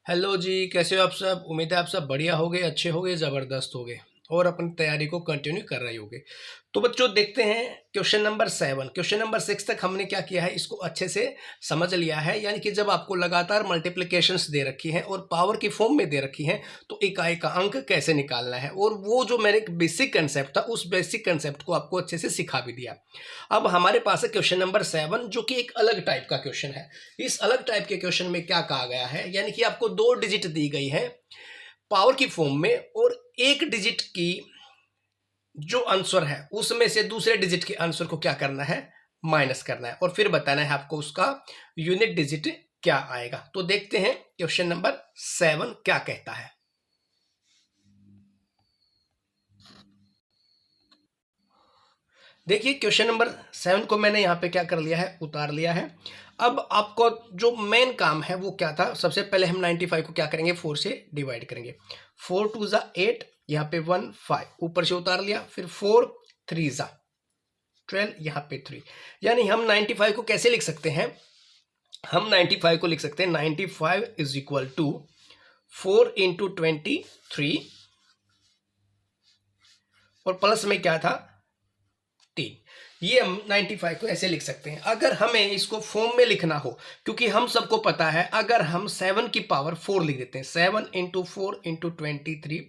Hello जी, कैसे हो आप सब। उम्मीद है आप सब बढ़िया होगे, अच्छे होगे, ज़बरदस्त होगे और अपनी तैयारी को कंटिन्यू कर रहे होगे। तो बच्चों देखते हैं क्वेश्चन नंबर 7। क्वेश्चन नंबर 6 तक हमने क्या किया है, इसको अच्छे से समझ लिया है। यानी कि जब आपको लगातार मल्टीप्लिकेशंस दे रखी हैं और पावर की फॉर्म में दे रखी हैं तो इकाई का अंक कैसे निकालना है, और वो जो मेरे एक बेसिक कंसेप्ट था उस बेसिक कंसेप्ट को आपको अच्छे से सिखा भी दिया। अब हमारे पास है क्वेश्चन नंबर 7, जो कि एक अलग टाइप का क्वेश्चन है। इस अलग टाइप के क्वेश्चन में क्या कहा गया है, यानी कि आपको 2 डिजिट दी गई है पावर की फॉर्म में, और एक डिजिट की जो आंसर है उसमें से दूसरे डिजिट के आंसर को क्या करना है, माइनस करना है, और फिर बताना है आपको उसका यूनिट डिजिट क्या आएगा। तो देखते हैं क्वेश्चन नंबर 7 क्या कहता है। देखिए क्वेश्चन नंबर 7 को मैंने यहाँ पे क्या कर लिया है, उतार लिया है। अब आपको जो मेन काम है वो क्या था, सबसे पहले हम 95 को क्या करेंगे, 4 से डिवाइड करेंगे। 4 2 ज़ा 8, यहाँ पे 1 5 ऊपर से उतार लिया, फिर 4 3 ज़ा 12, यहाँ पे 3। यानी हम 95 को कैसे लिख सकते हैं, हम 95 को लिख सकते हैं 95 इज इक्वल टू 4 इंटू 23 और प्लस में क्या था 3। ये हम 95 को ऐसे लिख सकते हैं। अगर हमें इसको फॉर्म में लिखना हो, क्योंकि हम सबको पता है अगर हम 7 की पावर 4 लिख देते हैं, 7 इंटू 4 इंटू 23,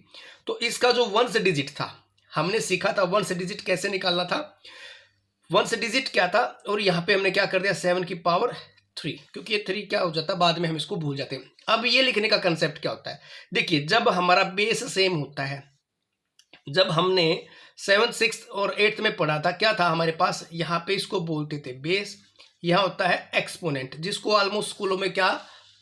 तो इसका जो वंस डिजिट था, हमने सीखा था वंस डिजिट कैसे निकालना था। वंस डिजिट क्या था, और यहाँ पे हमने क्या कर दिया 7 की पावर 3, क्योंकि ये 3 क्या हो जाता है बाद में हम इसको भूल जाते हैं। अब ये लिखने का कंसेप्ट क्या होता है, देखिए जब हमारा बेस सेम होता है, जब हमने 7th 6th और 8th में पढ़ा था, क्या था हमारे पास, यहाँ पे इसको बोलते थे बेस, यहाँ होता है एक्सपोनेंट, जिसको ऑलमोस्ट स्कूलों में क्या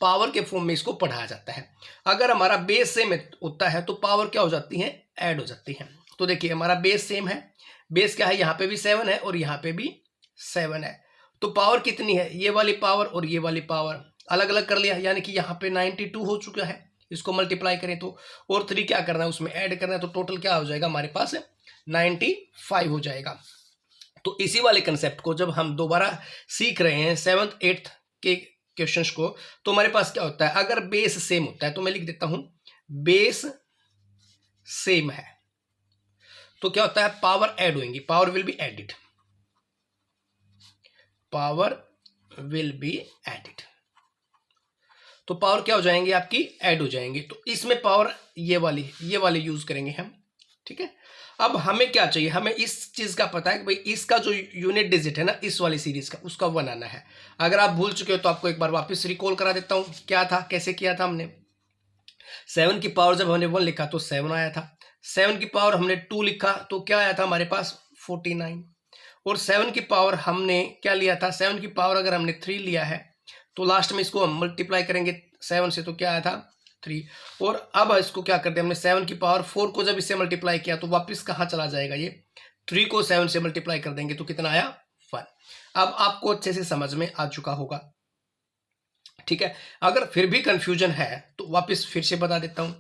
पावर के फॉर्म में इसको पढ़ाया जाता है। अगर हमारा बेस सेम होता है तो पावर क्या हो जाती है, ऐड हो जाती है। तो देखिए हमारा बेस सेम है, बेस क्या है, यहाँ पे भी 7 है और यहाँ पे भी 7 है, तो पावर कितनी है, ये वाली पावर और ये वाली पावर अलग अलग कर लिया, यानी कि यहाँ पे 92 हो चुका है। इसको मल्टीप्लाई करें तो, और 3 क्या करना है उसमें ऐड करना है, तो टोटल क्या हो जाएगा हमारे पास 95 हो जाएगा। तो इसी वाले कंसेप्ट को जब हम दोबारा सीख रहे हैं 7th 8th के क्वेश्चंस को, तो हमारे पास क्या होता है, अगर बेस सेम होता है तो मैं लिख देता हूं बेस सेम है, तो क्या होता है पावर ऐड होंगी, power will be added, power will be added, तो पावर क्या हो जाएंगे आपकी, ऐड हो जाएंगे। तो इसमें पावर ये वाली यूज करेंगे हम, ठीक है। अब हमें क्या चाहिए, हमें इस चीज का पता है कि भाई इसका जो यूनिट डिजिट है ना इस वाली सीरीज का, उसका 1 आना है। अगर आप भूल चुके हो तो आपको एक बार वापस रिकॉल करा देता हूं, क्या था कैसे किया था हमने। 7 की पावर जब हमने 1 लिखा तो 7 आया था, 7 की पावर हमने 2 लिखा तो क्या आया था हमारे पास 49, और 7 की पावर हमने क्या लिया था, 7 की पावर अगर हमने 3 लिया है तो लास्ट में इसको हम मल्टीप्लाई करेंगे 7 से, तो क्या आया था 3। और अब इसको क्या करते हैं, हमने 7 की पावर 4 को जब इससे मल्टीप्लाई किया तो वापस कहाँ चला जाएगा, ये 3 को 7 से मल्टीप्लाई कर देंगे तो कितना आया 1। अब आपको अच्छे से समझ में आ चुका होगा, ठीक है। अगर फिर भी कंफ्यूजन है तो वापस फिर से बता देता हूं।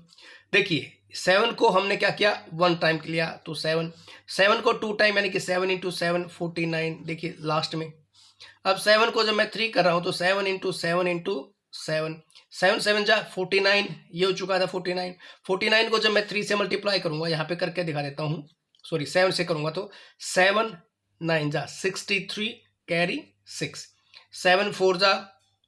देखिए 7 को हमने क्या किया 1 टाइम लिया, तो 7 को 2 टाइम, यानी कि 7 इंटू 7 49, देखिए लास्ट में। अब 7 को जब मैं 3 कर रहा हूं तो 7 इंटू 7 इंटू 7, 7 7 जा 49, ये हो चुका था 49। 49 को जब मैं 3 से मल्टीप्लाई करूंगा, यहाँ पे करके दिखा देता हूँ, सॉरी 7 से करूंगा तो 7 9 जा 63 कैरी 6, 7 4 जा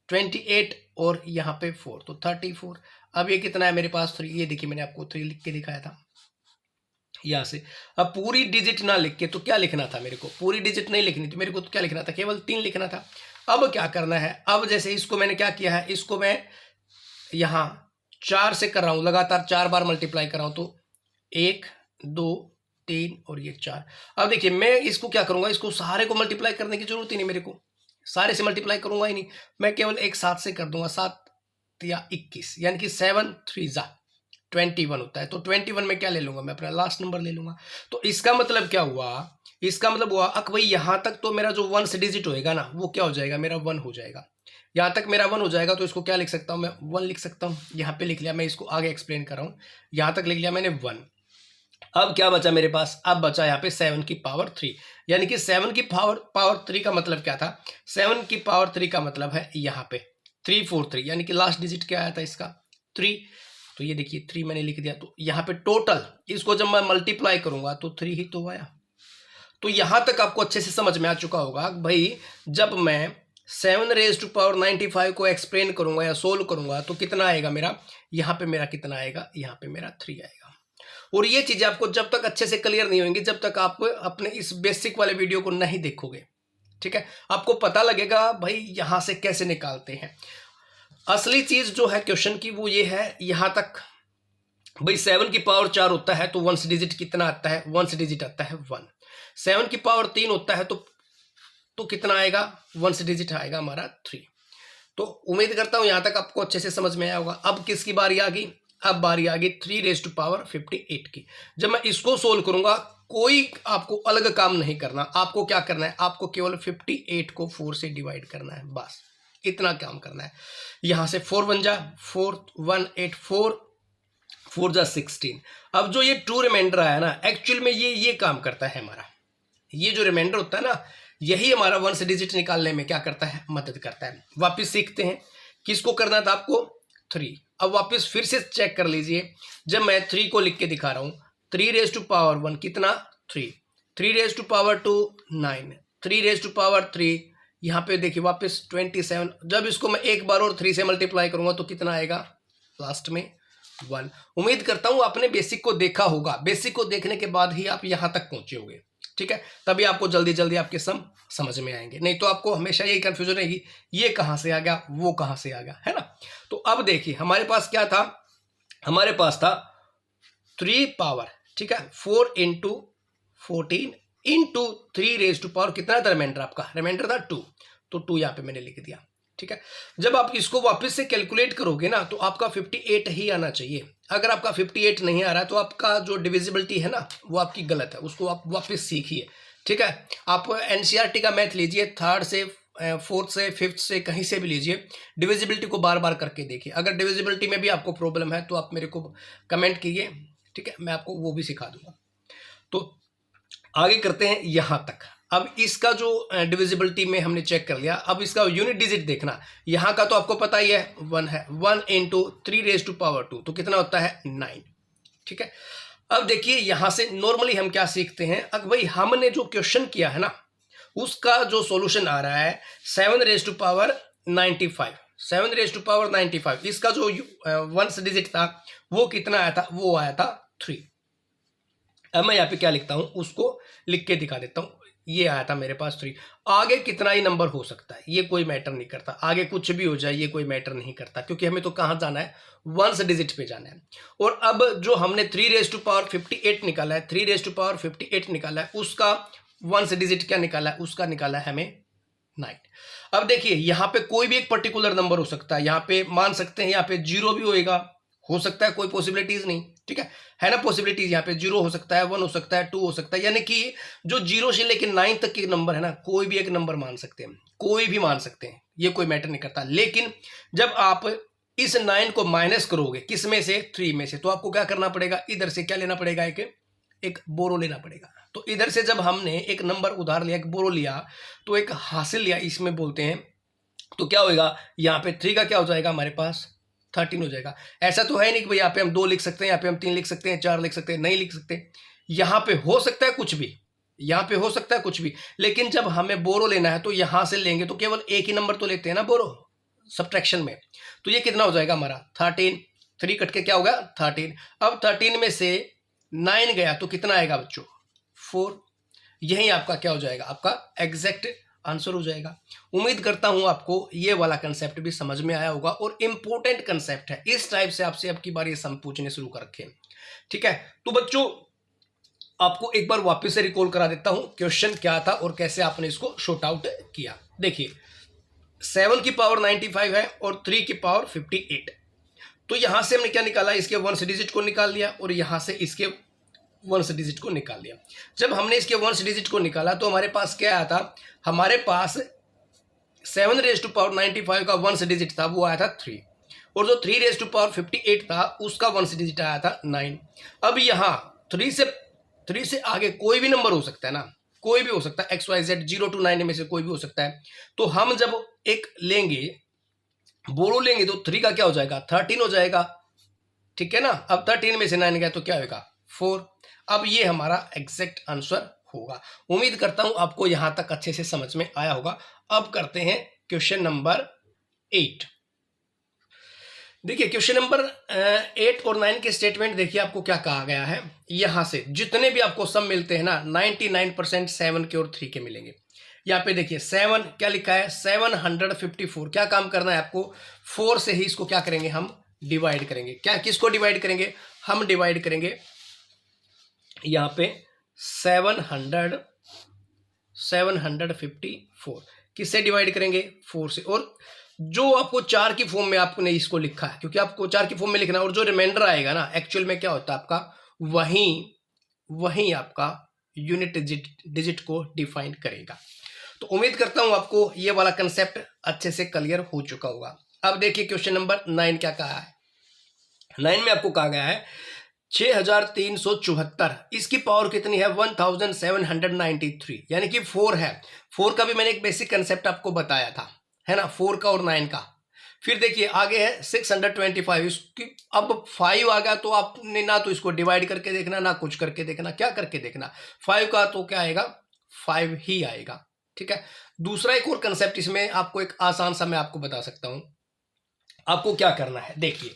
28 और यहाँ पे 4 तो 34। अब ये कितना है मेरे पास 3, ये देखिए मैंने आपको 3 लिख के दिखाया था यहाँ से। अब पूरी डिजिट ना लिख के तो क्या लिखना था मेरे को, पूरी डिजिट नहीं लिखनी थी मेरे को, तो क्या लिखना था, केवल 3 लिखना था। अब क्या करना है, अब जैसे इसको मैंने क्या किया है, इसको मैं यहाँ 4 से कर रहा हूँ, लगातार 4 बार मल्टीप्लाई कर रहा हूँ, तो 1 2 3 और ये 4। अब देखिए मैं इसको क्या करूंगा, इसको सारे को मल्टीप्लाई करने की जरूरत ही नहीं मेरे को, सारे से मल्टीप्लाई करूंगा ही नहीं, मैं केवल एक 7 से कर दूंगा, 7 या 21, यानी कि 7 3 जा 21 होता है। तो 21 में क्या ले लूंगा, मैं अपना लास्ट नंबर ले लूंगा। तो इसका मतलब क्या हुआ, इसका मतलब हुआ अक भाई यहां तक तो मेरा जो 1 डिजिट होएगा ना वो क्या हो जाएगा, मेरा 1 हो जाएगा। यहां तक मेरा 1 हो जाएगा तो इसको क्या लिख सकता हूं मैं, 1 लिख सकता हूं। यहां पे लिख लिया, मैं इसको आगे एक्सप्लेन कर रहा हूं। यहां तक लिख लिया मैंने 1। अब क्या बचा मेरे पास, अब बचा यहाँ पे 7 की पावर 3, यानी कि 7 की पावर 3 का मतलब क्या था, 7 की पावर 3 का मतलब है यहाँ पे 343, यानी कि लास्ट डिजिट क्या आया था इसका 3। तो ये देखिए 3 मैंने लिख दिया। तो यहाँ पे टोटल इसको जब मैं मल्टीप्लाई करूंगा तो 3 ही तो आया। तो यहां तक आपको अच्छे से समझ में आ चुका होगा भाई, जब मैं 7⁻95 को एक्सप्लेन करूंगा या सोल्व करूंगा तो कितना आएगा मेरा, यहाँ पे मेरा कितना आएगा, यहाँ पे मेरा 3 आएगा। और ये चीजें आपको जब तक अच्छे से क्लियर नहीं होंगी, जब तक आप अपने इस बेसिक वाले वीडियो को नहीं देखोगे, ठीक है, आपको पता लगेगा भाई यहां से कैसे निकालते हैं। असली चीज जो है क्वेश्चन की वो ये है, यहां तक भाई 7 की पावर 4 होता है तो वंस डिजिट कितना आता है, वंस डिजिट आता है 1। 7 की पावर 3 होता है तो कितना आएगा, वंस डिजिट आएगा हमारा 3। तो उम्मीद करता हूं यहां तक आपको अच्छे से समझ में आया होगा। अब किसकी बारी आ गई, अब बारी आ गई 3⁻58 की। जब मैं इसको सोल्व करूंगा, कोई आपको अलग काम नहीं करना, आपको क्या करना है, आपको केवल 58 को 4 से डिवाइड करना है, बस इतना काम करना है। यहां से 4 बन जा 4 1 8 4 4 जा 16। अब जो ये 2 रिमाइंडर आया ना, एक्चुअल में ये काम करता है हमारा, ये जो रिमाइंडर होता है ना, यही हमारा वंस डिजिट निकालने में क्या करता है, मदद करता है। वापस सीखते हैं किसको करना था आपको, 3। अब वापस फिर से चेक कर लीजिए, जब मैं 3 को लिख के दिखा रहा हूं, 3⁻1 कितना 3, 3⁻2 9, 3⁻3, यहां पे देखिए वापस 27। जब इसको मैं एक बार और 3 से मल्टीप्लाई करूंगा तो कितना आएगा, लास्ट में 1। उम्मीद करता हूं आपने बेसिक को देखा होगा, बेसिक को देखने के बाद ही आप यहां तक पहुंचे होंगे, ठीक है, तभी आपको जल्दी जल्दी आपके सम समझ में आएंगे, नहीं तो आपको हमेशा यही कंफ्यूजन रहेगी, ये कहां से आ गया, वो कहां से आ गया, है ना। तो अब देखिए हमारे पास क्या था, हमारे पास था 3 पावर, ठीक है, 4 × 14 × 3⁻, कितना था रिमाइंडर, आपका रिमाइंडर था 2, तो 2 यहां पे मैंने लिख दिया, ठीक है। जब आप इसको वापस से कैलकुलेट करोगे ना तो आपका 58 ही आना चाहिए। अगर आपका 58 नहीं आ रहा है तो आपका जो डिविजिबिलिटी है ना वो आपकी गलत है, उसको आप वापस सीखिए, ठीक है। आप एनसीईआरटी का मैथ लीजिए, 3rd से 4th से 5th से कहीं से भी लीजिए, डिविजिबिलिटी को बार बार करके देखिए। अगर डिविजिबिलिटी में भी आपको प्रॉब्लम है तो आप मेरे को कमेंट कीजिए, ठीक है, मैं आपको वो भी सिखा दूंगा। तो आगे करते हैं यहां तक। अब इसका जो डिविजिबिलिटी में हमने चेक कर लिया, अब इसका यूनिट डिजिट देखना। यहां का तो आपको पता ही है 1 है, 1 × 3⁻2 तो कितना होता है 9, ठीक है। अब देखिए यहां से नॉर्मली हम क्या सीखते हैं, अब भाई हमने जो क्वेश्चन किया है ना उसका जो सॉल्यूशन आ रहा है 7⁻95, 7⁻95, इसका जो वंस डिजिट था वो कितना आया था, वो आया था 3। अब मैं यहाँ पे क्या लिखता हूं उसको लिख के दिखा देता हूं, ये आया था मेरे पास 3। आगे कितना ही नंबर हो सकता है ये कोई मैटर नहीं करता, आगे कुछ भी हो जाए ये कोई मैटर नहीं करता, क्योंकि हमें तो कहां जाना है, वंस डिजिट पे जाना है। और अब जो हमने 3⁻58 निकाला है, 3⁻58 निकाला है, उसका वंस डिजिट क्या निकाला है, उसका निकाला है हमें 9। अब देखिए यहां पे कोई भी एक पर्टिकुलर नंबर हो सकता है, यहां पे मान सकते हैं यहाँ पे 0 भी होएगा, हो सकता है, कोई पॉसिबिलिटीज नहीं, ठीक है ना, पॉसिबिलिटीज यहाँ पे 0 हो सकता है, 1 हो सकता है, 2 हो सकता है, यानी कि जो 0 से लेकर 9 तक के नंबर है ना, कोई भी एक नंबर मान सकते हैं, कोई भी मान सकते हैं, ये कोई मैटर नहीं करता। लेकिन जब आप इस 9 को माइनस करोगे किस में से, 3 में से, तो आपको क्या करना पड़ेगा, इधर से क्या लेना पड़ेगा, एक बोरो लेना पड़ेगा। तो इधर से जब हमने एक नंबर उधार लिया, एक बोरो लिया, तो एक हासिल लिया इसमें बोलते हैं, तो क्या होगा, यहाँ पे 3 का क्या हो जाएगा हमारे पास 13 हो जाएगा। ऐसा तो है नहीं कि भाई यहाँ पे हम 2 लिख सकते हैं, यहाँ पे हम 3 लिख सकते हैं, 4 लिख सकते हैं, नहीं लिख सकते, यहाँ पे हो सकता है कुछ भी, यहाँ पे हो सकता है कुछ भी। लेकिन जब हमें बोरो लेना है तो यहाँ से लेंगे तो केवल एक ही नंबर तो लेते हैं ना बोरो सब्ट्रैक्शन में, तो ये कितना हो जाएगा हमारा 13, 3 कट के क्या होगा 13। अब 13 में से 9 गया तो कितना आएगा बच्चों 4, यही आपका क्या हो जाएगा, आपका एग्जैक्ट आंसर हो जाएगा। उम्मीद करता हूं आपको ये वाला कंसेप्ट भी समझ में आया होगा, और इंपॉर्टेंट कंसेप्ट है, इस टाइप से आपसे अब की बार ये सम पूछने शुरू कर रखे, ठीक है। तो बच्चों आपको एक बार वापस से रिकॉल करा देता हूं क्वेश्चन क्या था और कैसे आपने इसको शॉर्ट आउट किया। देखिए 7 की पावर 95 है और 3 की पावर 58, तो यहां से हमने क्या निकाला, इसके वंस डिजिट को निकाल लिया और यहां से इसके वंस डिजिट को निकाल लिया। जब हमने इसके वंस डिजिट को निकाला तो हमारे पास क्या आया था, हमारे पास 7⁻95 का वंस डिजिट था वो आया था 3, और जो 3⁻58 था उसका वंस डिजिट आया था 9। अब यहाँ 3 से आगे कोई भी नंबर हो सकता है ना, कोई भी हो सकता है, XYZ 0 to 9 में से कोई भी हो सकता है। तो हम जब एक लेंगे बोरो लेंगे तो 3 का क्या हो जाएगा 13 हो जाएगा, ठीक है ना। अब 13 में से 9 गया तो क्या होगा 4। अब ये हमारा एग्जैक्ट आंसर होगा। उम्मीद करता हूं आपको यहां तक अच्छे से समझ में आया होगा। अब करते हैं क्वेश्चन नंबर 8। देखिए क्वेश्चन नंबर 8 और 9 के स्टेटमेंट देखिए आपको क्या कहा गया है। यहां से जितने भी आपको सम मिलते हैं ना 99% 7 के और 3 के मिलेंगे। यहाँ पे देखिए 7 क्या लिखा है 754। क्या काम करना है आपको 4 से ही इसको क्या करेंगे हम डिवाइड करेंगे। क्या किसको डिवाइड करेंगे हम डिवाइड करेंगे यहाँ पे 754 किससे डिवाइड करेंगे 4 से। और जो आपको 4 की फॉर्म में आपने इसको लिखा है क्योंकि आपको 4 की फॉर्म में लिखना है और जो रिमाइंडर आएगा ना एक्चुअल में क्या होता है आपका वही आपका यूनिट डिजिट को डिफाइन करेगा। तो उम्मीद करता हूं आपको ये वाला कंसेप्ट अच्छे से क्लियर हो चुका होगा। अब देखिए क्वेश्चन नंबर 9 क्या कहा है। 9 में आपको कहा गया है 6374 इसकी पावर कितनी है 1793 यानी कि 4 है। 4 का भी मैंने एक बेसिक कंसेप्ट आपको बताया था है ना 4 का और 9 का। फिर देखिए आगे है 625 इसकी अब 5 आ गया तो आपने ना तो इसको डिवाइड करके देखना ना कुछ करके देखना। क्या करके देखना 5 का तो क्या आएगा 5 ही आएगा। ठीक है। दूसरा एक और कंसेप्ट इसमें आपको एक आसान सा मैं आपको बता सकता हूं। आपको क्या करना है देखिए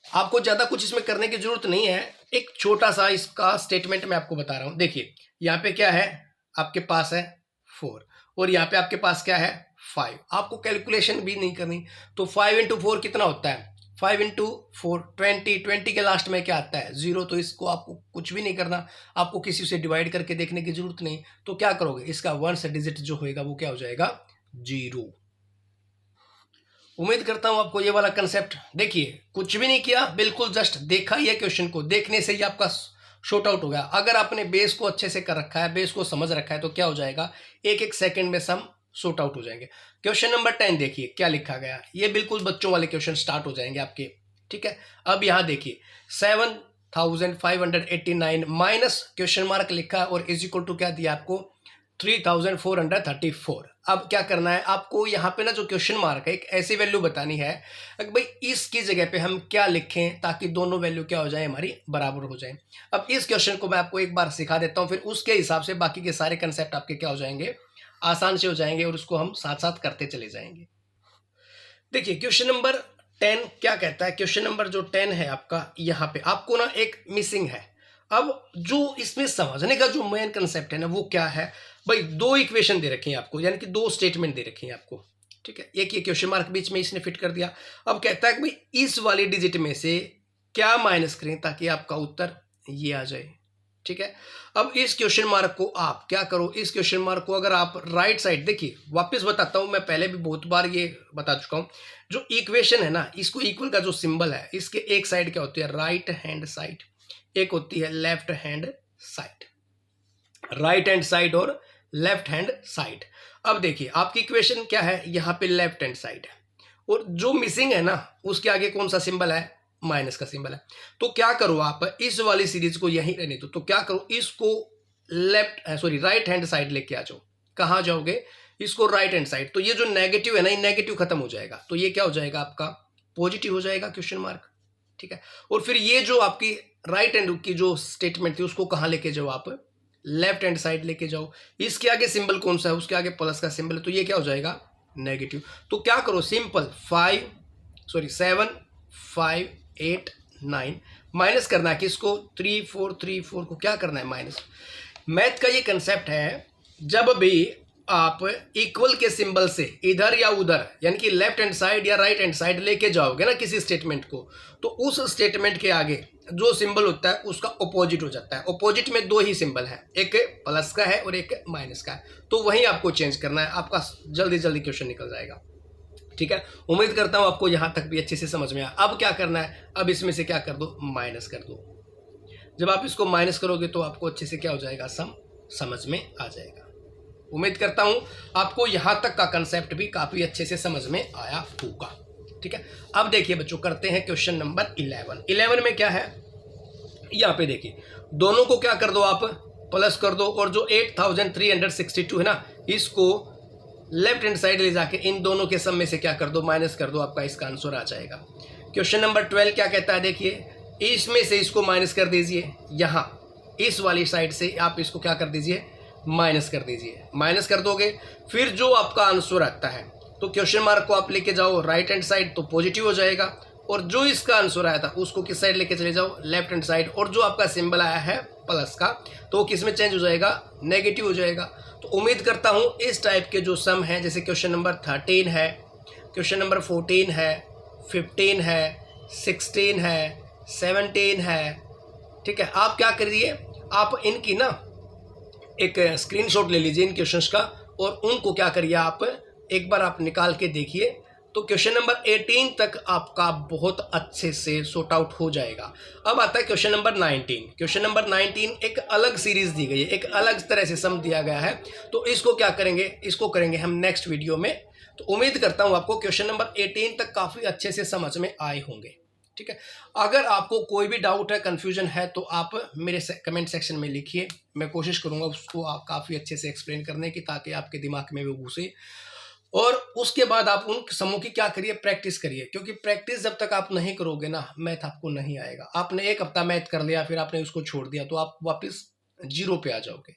आपको ज्यादा कुछ इसमें करने की जरूरत नहीं है। एक छोटा सा इसका स्टेटमेंट मैं आपको बता रहा हूं। देखिए यहाँ पे क्या है आपके पास है 4 और यहाँ पे आपके पास क्या है 5। आपको कैलकुलेशन भी नहीं करनी। तो 5 × 4 कितना होता है 5 × 4 20 के लास्ट में क्या आता है 0। तो इसको आपको कुछ भी नहीं करना। आपको किसी से डिवाइड करके देखने की जरूरत नहीं। तो क्या करोगे इसका 1 से डिजिट जो होएगा वो क्या हो जाएगा 0। उम्मीद करता हूं आपको ये वाला कंसेप्ट देखिए कुछ भी नहीं किया बिल्कुल जस्ट देखा ये क्वेश्चन को देखने से ही आपका शॉर्ट आउट हो गया। अगर आपने बेस को अच्छे से कर रखा है बेस को समझ रखा है तो क्या हो जाएगा एक सेकंड में सम शॉर्ट आउट हो जाएंगे। क्वेश्चन नंबर 10 देखिए क्या लिखा गया। ये बिल्कुल बच्चों वाले क्वेश्चन स्टार्ट हो जाएंगे आपके। ठीक है। अब यहां देखिए 7589 माइनस क्वेश्चन मार्क लिखा है और इज इक्वल टू क्या दिया आपको 3434। अब क्या करना है आपको यहाँ पे ना जो क्वेश्चन मार्क है एक ऐसी वैल्यू बतानी है भाई इसकी जगह पे हम क्या लिखें ताकि दोनों वैल्यू क्या हो जाए हमारी बराबर हो जाए। अब इस क्वेश्चन को मैं आपको एक बार सिखा देता हूँ फिर उसके हिसाब से बाकी के सारे कंसेप्ट आपके क्या हो जाएंगे आसान से हो जाएंगे और उसको हम साथ साथ करते चले जाएंगे। देखिए क्वेश्चन नंबर 10 क्या कहता है। क्वेश्चन नंबर जो 10 है आपका यहाँ पे आपको ना एक मिसिंग है। अब जो इसमें समझने का जो मेन कंसेप्ट है ना वो क्या है भाई 2 इक्वेशन दे रखी हैं आपको यानी कि 2 स्टेटमेंट दे रखी हैं आपको। ठीक है। एक ये क्वेश्चन मार्क बीच में इसने फिट कर दिया। अब कहता है कि भाई इस वाली डिजिट में से क्या माइनस करें ताकि आपका उत्तर ये आ जाए। ठीक है। अब इस क्वेश्चन मार्क को आप क्या करो इस क्वेश्चन मार्क को अगर आप राइट साइड देखिए वापस बताता हूं मैं पहले भी बहुत बार ये बता चुका हूं। जो इक्वेशन है ना इसको इक्वल का जो सिंबल है इसके एक साइड क्या होती है राइट हैंड साइड एक होती है left hand side. Right hand side और लेफ्ट हैंड साइड। अब देखिए आपकी इक्वेशन क्या है यहाँ पे लेफ्ट हैंड साइड है और जो मिसिंग है ना उसके आगे कौन सा सिंबल है माइनस का सिंबल है। तो क्या करो आप इस वाली सीरीज को यहीं रहने दो। तो क्या करो इसको राइट हैंड साइड लेके आ जाओ। कहाँ जाओगे इसको राइट हैंड साइड। तो ये जो नेगेटिव है ना ये नेगेटिव खत्म हो जाएगा तो ये क्या हो जाएगा आपका पॉजिटिव हो जाएगा क्वेश्चन मार्क। ठीक है। और फिर ये जो आपकी राइट हैंड की जो स्टेटमेंट थी उसको कहाँ लेके जाओ आप लेफ्ट हैंड साइड लेके जाओ। इसके आगे सिंबल कौन सा है उसके आगे प्लस का सिंबल है तो ये क्या हो जाएगा नेगेटिव। तो क्या करो सिंपल 7 5 8 9 माइनस करना है किसको 3 4 3 4 को क्या करना है माइनस। मैथ का ये कंसेप्ट है जब भी आप इक्वल के सिंबल से इधर या उधर यानी कि लेफ्ट हैंड साइड या राइट हैंड साइड लेके जाओगे ना किसी स्टेटमेंट को तो उस स्टेटमेंट के आगे जो सिंबल होता है उसका अपोजिट हो जाता है। अपोजिट में 2 ही सिंबल है एक प्लस का है और एक माइनस का है। तो वही आपको चेंज करना है आपका जल्दी जल्दी क्वेश्चन निकल जाएगा। ठीक है। उम्मीद करता हूं आपको यहां तक भी अच्छे से समझ में आया। अब क्या करना है अब इसमें से क्या कर दो माइनस कर दो। जब आप इसको माइनस करोगे तो आपको अच्छे से क्या हो जाएगा सम समझ में आ जाएगा। उम्मीद करता हूं आपको यहां तक का कंसेप्ट भी काफी अच्छे से समझ में आया होगा। ठीक है। अब देखिए बच्चों करते हैं क्वेश्चन नंबर 11 में क्या है यहां पे देखिए दोनों को क्या कर दो आप प्लस कर दो और जो 8362 है ना इसको लेफ्ट हैंड साइड ले जाके इन दोनों के सम में से क्या कर दो माइनस कर दो आपका इसका आंसर आ जाएगा। क्वेश्चन नंबर 12 क्या कहता है देखिए इसमें से इसको माइनस कर दीजिए, यहाँ इस वाली साइड से आप इसको क्या कर दीजिए, माइनस कर दीजिए। माइनस कर दोगे फिर जो आपका आंसर आता है तो क्वेश्चन मार्क को आप लेके जाओ राइट हैंड साइड तो पॉजिटिव हो जाएगा, और जो इसका आंसर आया था उसको किस साइड लेके चले जाओ, लेफ्ट हैंड साइड, और जो आपका सिंबल आया है प्लस का तो किस में चेंज हो जाएगा, नेगेटिव हो जाएगा। तो उम्मीद करता हूँ इस टाइप के जो सम है, जैसे क्वेश्चन नंबर 13 है, क्वेश्चन नंबर 14 है, 15 है, 16 है, 17 है, ठीक है, आप क्या करिए, आप इनकी ना एक स्क्रीनशॉट ले लीजिए इन क्वेश्चंस का, और उनको क्या करिए आप एक बार आप निकाल के देखिए, तो क्वेश्चन नंबर 18 तक आपका बहुत अच्छे से सॉर्ट आउट हो जाएगा। अब आता है क्वेश्चन नंबर 19। क्वेश्चन नंबर 19 एक अलग सीरीज दी गई है, एक अलग तरह से सम दिया गया है, तो इसको क्या करेंगे, इसको करेंगे हम नेक्स्ट वीडियो में। तो उम्मीद करता हूं आपको क्वेश्चन नंबर 18 तक काफी अच्छे से समझ में आए होंगे, ठीक है। अगर आपको कोई भी डाउट है, कंफ्यूजन है, तो आप मेरे कमेंट सेक्शन में लिखिए, मैं कोशिश करूंगा उसको आप काफ़ी अच्छे से एक्सप्लेन करने की, ताकि आपके दिमाग में वो घुसे। और उसके बाद आप उन समूह की क्या करिए, प्रैक्टिस करिए, क्योंकि प्रैक्टिस जब तक आप नहीं करोगे ना, मैथ आपको नहीं आएगा। आपने एक हफ्ता मैथ कर लिया फिर आपने उसको छोड़ दिया तो आप वापस जीरो पे आ जाओगे।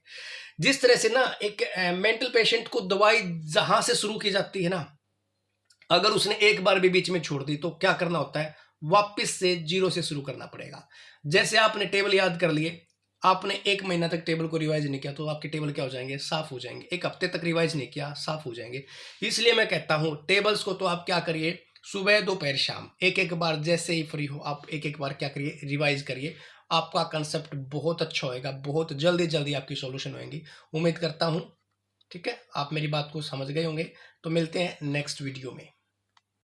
जिस तरह से ना एक मेंटल पेशेंट को दवाई जहां से शुरू की जाती है ना, अगर उसने एक बार भी बीच में छोड़ दी तो क्या करना होता है, वापस से जीरो से शुरू करना पड़ेगा। जैसे आपने टेबल याद कर लिए, आपने एक महीना तक टेबल को रिवाइज नहीं किया तो आपके टेबल क्या हो जाएंगे, साफ हो जाएंगे। एक हफ्ते तक रिवाइज नहीं किया, साफ हो जाएंगे। इसलिए मैं कहता हूं टेबल्स को तो आप क्या करिए, सुबह दोपहर शाम एक एक बार जैसे ही फ्री हो आप एक एक बार क्या करिए, रिवाइज करिए। आपका कंसेप्ट बहुत अच्छा होएगा, बहुत जल्दी जल्दी आपकी सॉल्यूशन होएंगी, उम्मीद करता हूं। ठीक है, आप मेरी बात को समझ गए होंगे। तो मिलते हैं नेक्स्ट वीडियो में।